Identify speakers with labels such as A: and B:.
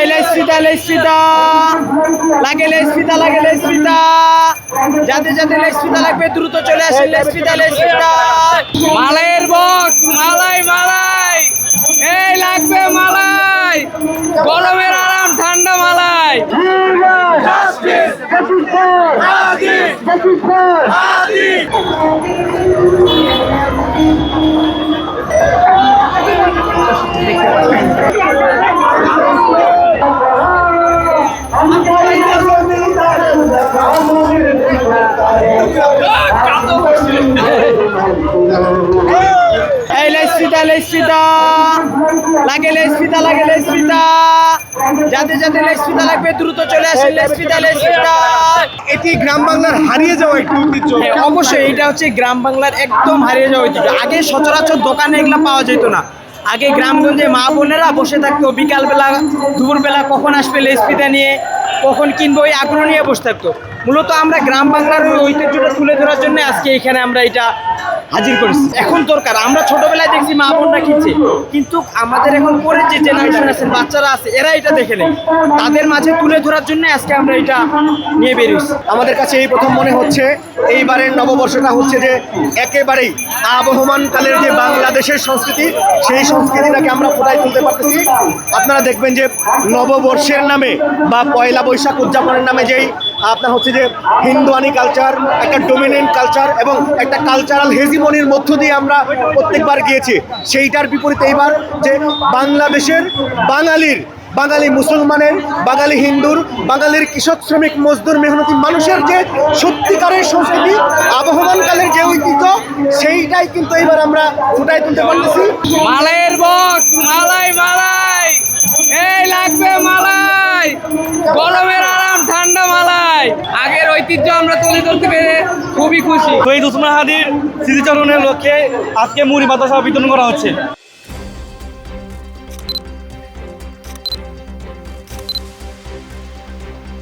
A: এই লেসপিতা লেসপিতা লাগে লেসপিতা লাগে লেসপিতা যাদের যাদের লেসপিতা লাগবে দ্রুত চলে আসেন লেসপিতা লেসপিতা মালাইয়ের বক্স মালাই মালাই এই লাগবে মালাই গরমের আরাম ঠান্ডা মালাই এই লেসপিতা লেসপিতা লাগে লেসপিতা লাগে লেসপিতা যাদের যাদের লেসপিতা লাগবে দ্রুত চলে আসেন লেসপিতা লেসপিতা
B: এটি গ্রাম বাংলার হারিয়ে যাওয়া একটি ঐতিহ্য।
A: অবশ্যই এটা হচ্ছে গ্রাম বাংলার একদম হারিয়ে যাওয়া ঐতিহ্য। আগে সচরাচর দোকানে এগুলো পাওয়া যেত না। আগে গ্রামগঞ্জে মা বোনেরা বসে থাকতো বিকালবেলা দুপুরবেলা কখন আসবে লেসপিতা নিয়ে কখন কিনবো এই আগ্রহ নিয়ে বসে থাকতো। মূলত আমরা গ্রাম বাংলার ওই ঐতিহ্যটা তুলে ধরার জন্য আজকে এখানে আমরা এটা হাজির করেছি। এখন দরকার আমরা ছোটবেলায় দেখছি মা বোনরা কিনছে, কিন্তু আমাদের এখন পরের যে জেনারেশন আছেন বাচ্চারা আছে এরা এটা দেখে নেই, তাদের মাঝে তুলে ধরার জন্য আজকে আমরা এটা নিয়ে বেরিয়েছি।
B: আমাদের কাছে এই প্রথম মনে হচ্ছে এইবারের নববর্ষটা হচ্ছে যে একেবারেই আবহমান কালের যে বাংলাদেশের সংস্কৃতি সেই সংস্কৃতিটাকে আমরা ফুটাই তুলতে পারতেছি। আপনারা দেখবেন যে নববর্ষের নামে বা পয়লা বৈশাখ উদযাপনের নামে যেই আপনার হচ্ছে যে হিন্দুয়ানি কালচার একটা ডোমিনেন্ট কালচার এবং একটা কালচারাল হেজিমনির মধ্য দিয়ে আমরা প্রত্যেকবার গিয়েছি, সেইটার বিপরীতে এইবার যে বাংলাদেশের বাঙালি মুসলমানের, বাঙালি হিন্দুর, বাঙালির কৃষক শ্রমিক মজদুর মেহনতি মানুষের যে সত্যিকারের সংস্কৃতি আবহমানকালের যে ঐতিহ্য সেইটাই কিন্তু এইবার আমরা ফুটাই তুলতে পারতেছি।
A: মালাইয়ের বক্স মালাই মালাই এই লাগবে মালাই গরমের আরাম ঠান্ডা মালাই আগের ঐতিহ্য আমরা তুলে ধরতে পেরে খুবই খুশি।
C: শহীদ উসমান হাদির স্মৃতিচারণের লক্ষ্যে আজকে মুড়ি বাতাসা বিতরণ করা হচ্ছে।